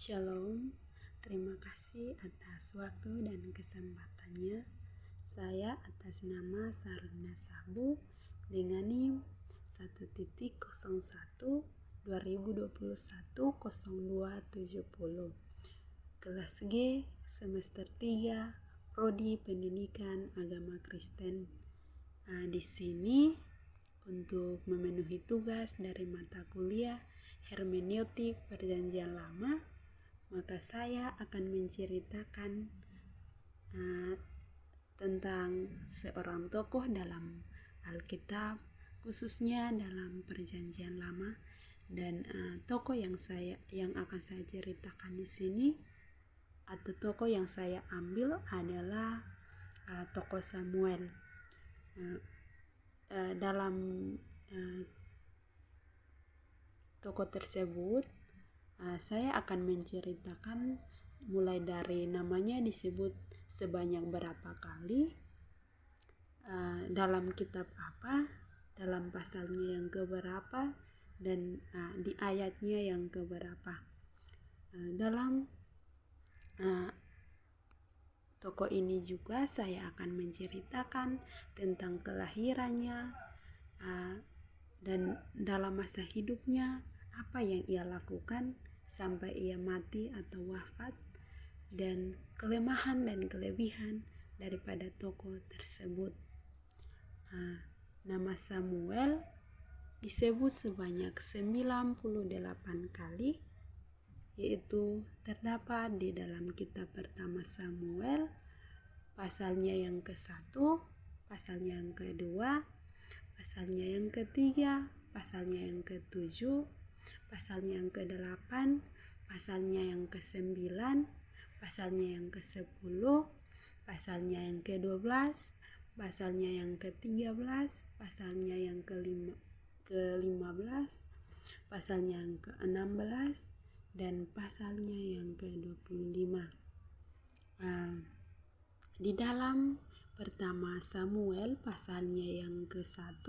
Shalom, terima kasih atas waktu dan kesempatannya. Saya atas nama Saruna Sabu dengan NIM 1.01/2021-0270, kelas G, semester 3, Prodi Pendidikan Agama Kristen. Di sini untuk memenuhi tugas dari mata kuliah Hermeneutik Perjanjian Lama, maka saya akan menceritakan tentang seorang tokoh dalam Alkitab, khususnya dalam Perjanjian Lama. Dan tokoh yang akan saya ceritakan di sini atau tokoh yang saya ambil adalah tokoh Samuel. Dalam tokoh tersebut saya akan menceritakan mulai dari namanya disebut sebanyak berapa kali, dalam kitab apa, dalam pasalnya yang keberapa, dan di ayatnya yang keberapa. Dalam tokoh ini juga saya akan menceritakan tentang kelahirannya dan dalam masa hidupnya apa yang ia lakukan sampai ia mati atau wafat, dan kelemahan dan kelebihan daripada tokoh tersebut. Nama Samuel disebut sebanyak 98 kali, yaitu terdapat di dalam kitab pertama Samuel, pasalnya yang ke-1, pasalnya yang kedua, pasalnya yang ketiga, pasalnya yang ke-7, pasalnya yang ke-8, pasalnya yang ke-9, pasalnya yang ke-10, pasalnya yang ke-12, pasalnya yang ke-13, pasalnya yang ke-15, pasalnya yang ke-16, dan pasalnya yang ke-25. Di dalam pertama Samuel pasalnya yang ke-1,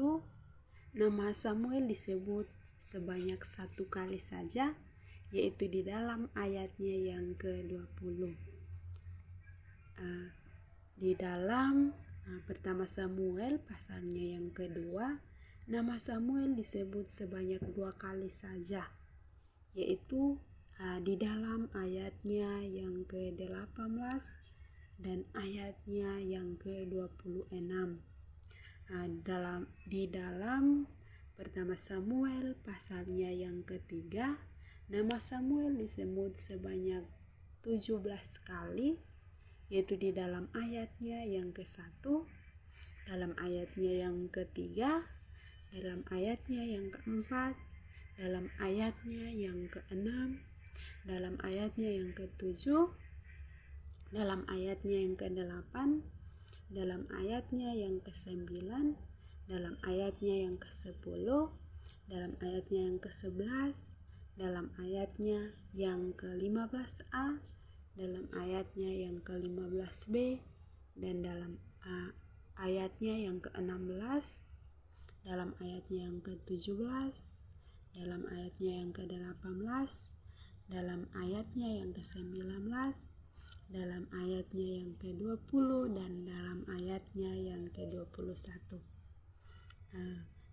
nama Samuel disebut sebanyak 1 kali saja, yaitu di dalam ayatnya yang ke-20. Di dalam pertama Samuel pasalnya yang kedua, nama Samuel disebut sebanyak 2 kali saja, yaitu di dalam ayatnya yang ke-18 dan ayatnya yang ke-26. Di dalam pertama Samuel pasalnya yang ketiga, nama Samuel disebut sebanyak 17 kali, yaitu di dalam ayatnya yang ke-1, dalam ayatnya yang ketiga, dalam ayatnya yang ke-4, dalam ayatnya yang ke-6, dalam ayatnya yang ke-7, dalam ayatnya yang ke-8, dalam ayatnya yang ke-9, dalam ayatnya yang ke-10, dalam ayatnya yang ke-11, dalam ayatnya yang ke-15a, dalam ayatnya yang ke-15b, dan dalam ayatnya yang ke-16, dalam ayatnya yang ke-17, dalam ayatnya yang ke-18, dalam ayatnya yang ke-19, dalam ayatnya yang ke-20, dan dalam ayatnya yang ke-21.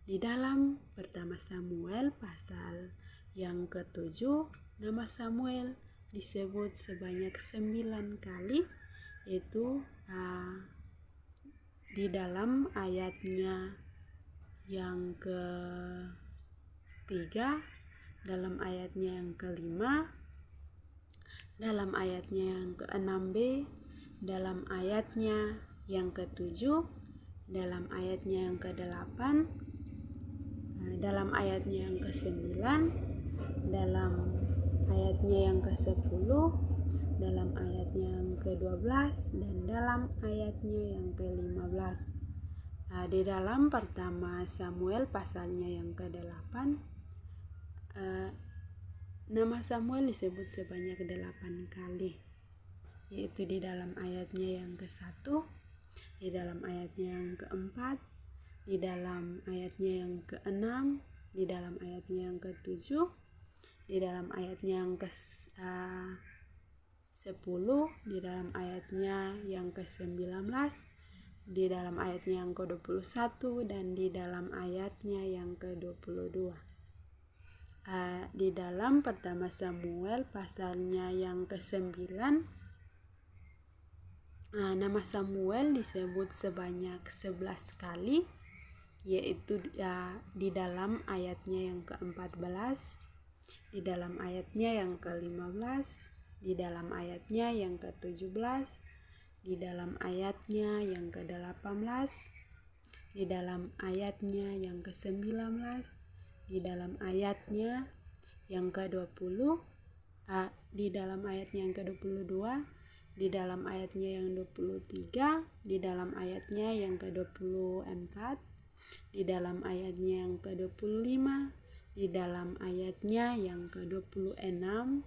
Di dalam pertama Samuel pasal yang ke-7, nama Samuel disebut sebanyak 9 kali, yaitu di dalam ayatnya yang ke-3, dalam ayatnya yang ke-5, dalam ayatnya yang ke-6b, dalam ayatnya yang ke-7, dalam ayatnya yang ke-8, dalam ayatnya yang ke-9, dalam ayatnya yang ke-10, dalam ayatnya yang ke-12, dan dalam ayatnya yang ke-15. Di dalam pertama Samuel pasalnya yang ke-8, nama Samuel disebut sebanyak 8 kali, yaitu di dalam ayatnya yang ke-1, di dalam ayatnya yang ke-4, di dalam ayatnya yang ke-6, di dalam ayatnya yang ke-7, di dalam ayatnya yang ke-10, di dalam ayatnya yang ke-19, di dalam ayatnya yang ke-21, dan di dalam ayatnya yang ke-22. Di dalam pertama Samuel pasalnya yang ke-9, nama Samuel disebut sebanyak 11 kali, yaitu di dalam ayatnya yang ke-14, di dalam ayatnya yang ke-15, di dalam ayatnya yang ke-17, di dalam ayatnya yang ke-18, di dalam ayatnya yang ke-19, di dalam ayatnya yang ke-20, di dalam ayatnya yang ke-22, di dalam ayatnya yang 23, di dalam ayatnya yang ke-24, di dalam ayatnya yang ke-25, di dalam ayatnya yang ke-26,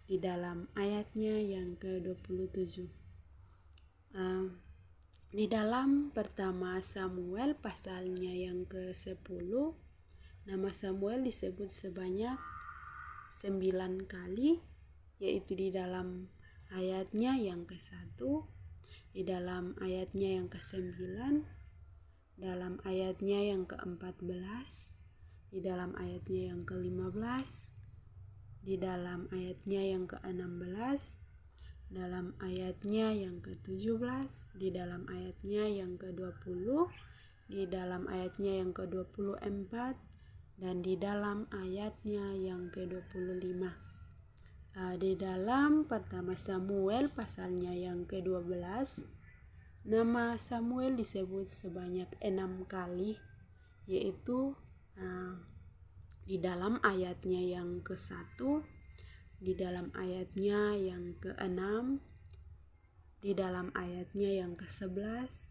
di dalam ayatnya yang ke-27. Di dalam pertama Samuel pasalnya yang ke-10, nama Samuel disebut sebanyak 9 kali, yaitu di dalam ayatnya yang ke-1, di dalam ayatnya yang ke-9, dalam ayatnya yang ke-14, di dalam ayatnya yang ke-15, di dalam ayatnya yang ke-16, dalam ayatnya yang ke-17, di dalam ayatnya yang ke-20, di dalam ayatnya yang ke-24, dan di dalam ayatnya yang ke-25. Di dalam pertama Samuel pasalnya yang ke-12, nama Samuel disebut sebanyak 6 kali, yaitu di dalam ayatnya yang ke-1, di dalam ayatnya yang ke-6, di dalam ayatnya yang ke-11,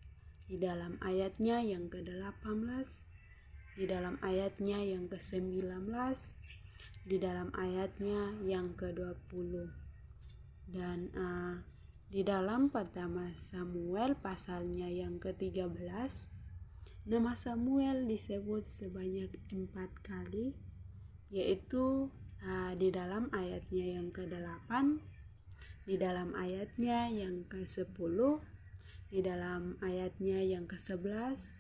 di dalam ayatnya yang ke-18, di dalam ayatnya yang ke-19, di dalam ayatnya yang ke-20. Dan di dalam pertama Samuel pasalnya yang ke-13, nama Samuel disebut sebanyak 4 kali, yaitu di dalam ayatnya yang ke-8, di dalam ayatnya yang ke-10, di dalam ayatnya yang ke-11,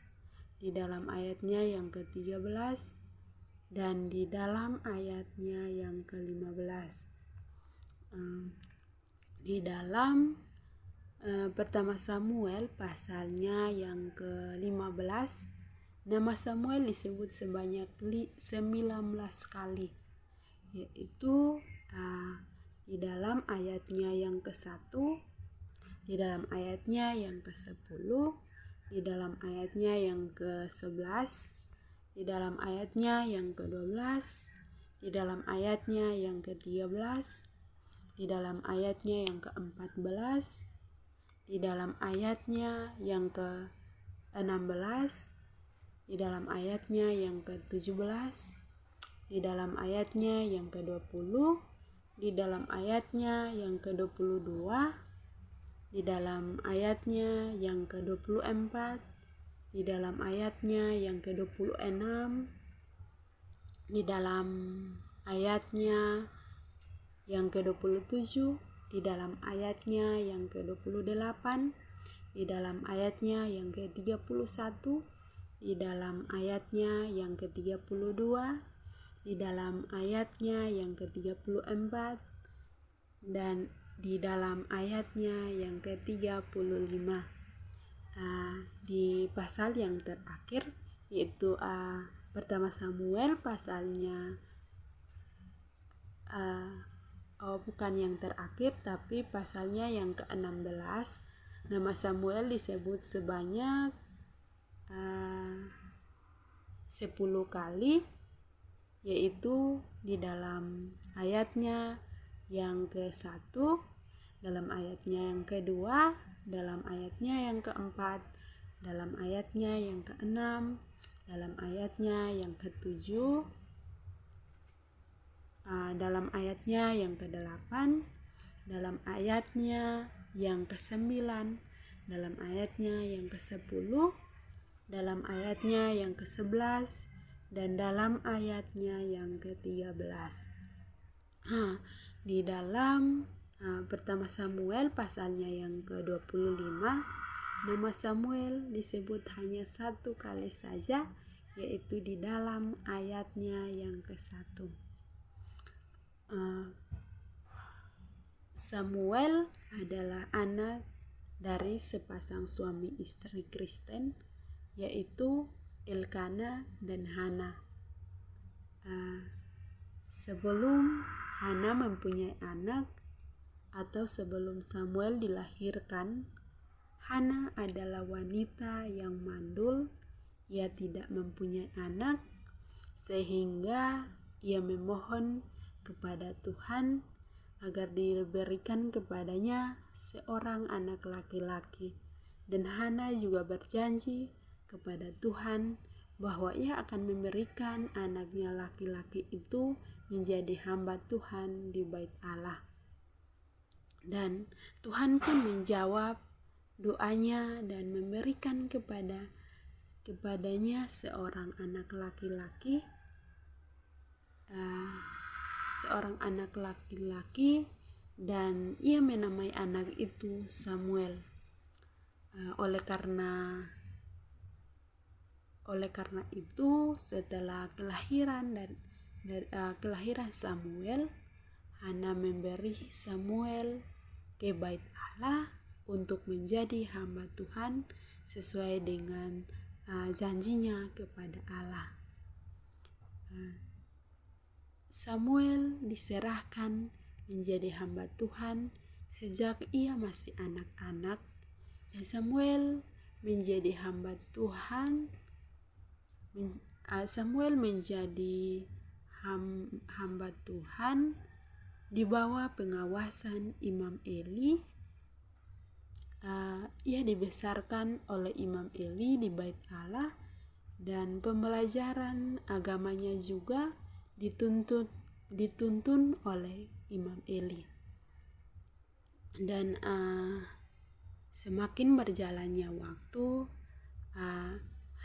di dalam ayatnya yang ke-13, dan di dalam ayatnya yang ke-15. Di dalam pertama Samuel pasalnya yang ke-15, nama Samuel disebut sebanyak 19 kali, yaitu di dalam ayatnya yang ke-1, di dalam ayatnya yang ke-10, di dalam ayatnya yang ke-11, di dalam ayatnya yang ke-12, di dalam ayatnya yang ke-13, di dalam ayatnya yang ke-14, di dalam ayatnya yang ke-16, di dalam ayatnya yang ke-17, di dalam ayatnya yang ke-20, di dalam ayatnya yang ke-22, di dalam ayatnya yang ke-24, di dalam ayatnya yang ke-26, di dalam ayatnya yang ke-27, di dalam ayatnya yang ke-28, di dalam ayatnya yang ke-31, di dalam ayatnya yang ke-32, di dalam ayatnya yang ke-34, dan di dalam ayatnya yang ke-35. Di pasal yang terakhir, yaitu pertama Samuel pasalnya bukan yang terakhir, tapi pasalnya yang ke-16, nama Samuel disebut sebanyak 10 kali, yaitu di dalam ayatnya yang ke-1, dalam ayatnya yang ke-2, dalam ayatnya yang ke-4, dalam ayatnya yang ke-6, dalam ayatnya yang ke-7, dalam ayatnya yang ke-8, dalam ayatnya yang ke-9, dalam ayatnya yang ke-10, dalam ayatnya yang ke-11, dan dalam ayatnya yang ke-13. Di dalam pertama Samuel pasalnya yang ke-25, nama Samuel disebut hanya satu kali saja, yaitu di dalam ayatnya yang ke-1. Samuel adalah anak dari sepasang suami istri Kristen, yaitu Elkana dan Hana. Sebelum Hana mempunyai anak atau sebelum Samuel dilahirkan, Hana adalah wanita yang mandul. Ia tidak mempunyai anak, sehingga ia memohon kepada Tuhan agar diberikan kepadanya seorang anak laki-laki. Dan Hana juga berjanji kepada Tuhan bahwa ia akan memberikan anaknya laki-laki itu menjadi hamba Tuhan di bait Allah. Dan Tuhan pun menjawab doanya dan memberikan kepadanya seorang anak laki-laki, dan ia menamai anak itu Samuel. Oleh karena itu, setelah kelahiran Samuel, Hana memberi Samuel ke bait Allah untuk menjadi hamba Tuhan sesuai dengan janjinya kepada Allah. Samuel diserahkan menjadi hamba Tuhan sejak ia masih anak-anak, dan Samuel menjadi hamba Tuhan. Samuel menjadi hamba Tuhan di bawah pengawasan Imam Eli. Ia dibesarkan oleh Imam Eli di bait Allah, dan pembelajaran agamanya juga dituntun oleh Imam Eli. Dan semakin berjalannya waktu,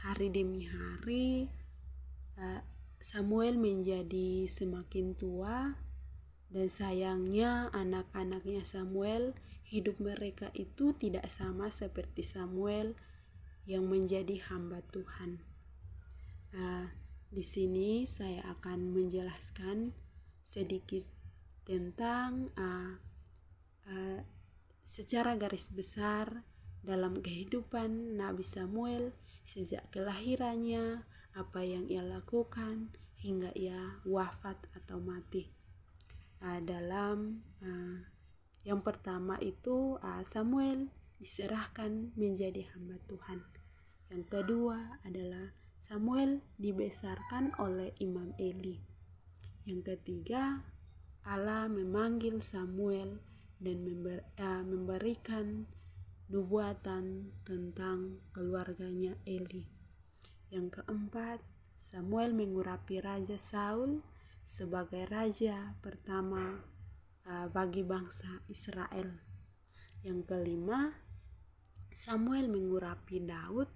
hari demi hari, Samuel menjadi semakin tua, dan sayangnya anak-anaknya Samuel, hidup mereka itu tidak sama seperti Samuel yang menjadi hamba Tuhan. Di sini saya akan menjelaskan sedikit tentang secara garis besar dalam kehidupan Nabi Samuel sejak kelahirannya, apa yang ia lakukan hingga ia wafat atau mati. Yang pertama itu Samuel diserahkan menjadi hamba Tuhan. Yang kedua adalah Samuel dibesarkan oleh Imam Eli. Yang ketiga, Allah memanggil Samuel dan memberikan nubuatan tentang keluarganya Eli. Yang keempat, Samuel mengurapi Raja Saul sebagai raja pertama bagi bangsa Israel. Yang kelima, Samuel mengurapi Daud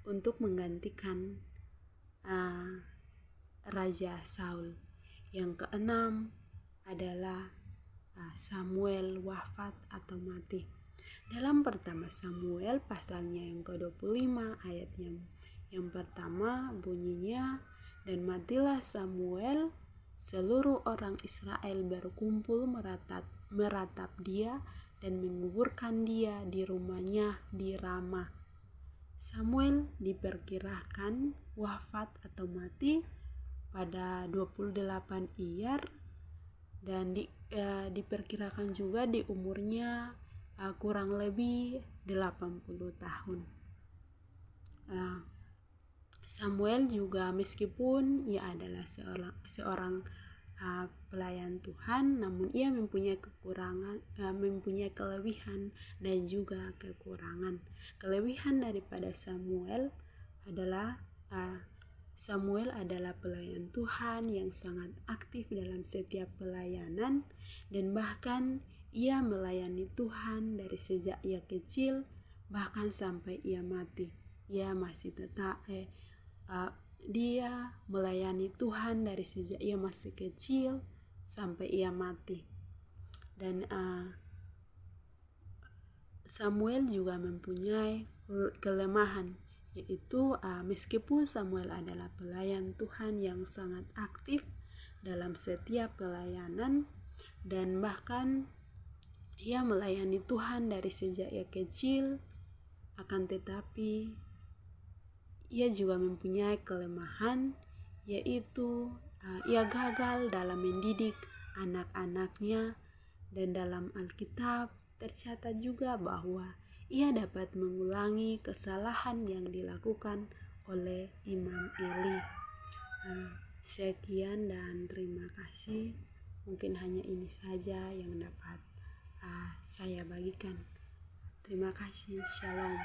untuk menggantikan Raja Saul. Yang keenam adalah Samuel wafat atau mati. Dalam pertama Samuel pasalnya yang ke-25 ayat yang pertama bunyinya, dan matilah Samuel, seluruh orang Israel berkumpul meratap dia dan menguburkan dia di rumahnya di Rama. Samuel diperkirakan wafat atau mati pada 28 Iyar, dan diperkirakan juga di umurnya kurang lebih 80 tahun. Samuel juga meskipun ia adalah seorang pelayan Tuhan, namun ia mempunyai mempunyai kelebihan dan juga kekurangan. Kelebihan daripada Samuel adalah pelayan Tuhan yang sangat aktif dalam setiap pelayanan, dan bahkan ia melayani Tuhan dari sejak ia kecil bahkan sampai ia mati. Ia masih tetap dia melayani Tuhan dari sejak ia masih kecil sampai ia mati. Dan Samuel juga mempunyai kelemahan, yaitu meskipun Samuel adalah pelayan Tuhan yang sangat aktif dalam setiap pelayanan, dan bahkan ia melayani Tuhan dari sejak ia kecil, akan tetapi ia juga mempunyai kelemahan, yaitu ia gagal dalam mendidik anak-anaknya. Dan dalam Alkitab tercatat juga bahwa ia dapat mengulangi kesalahan yang dilakukan oleh Imam Eli. Sekian dan terima kasih. Mungkin hanya ini saja yang dapat saya bagikan. Terima kasih. Shalom.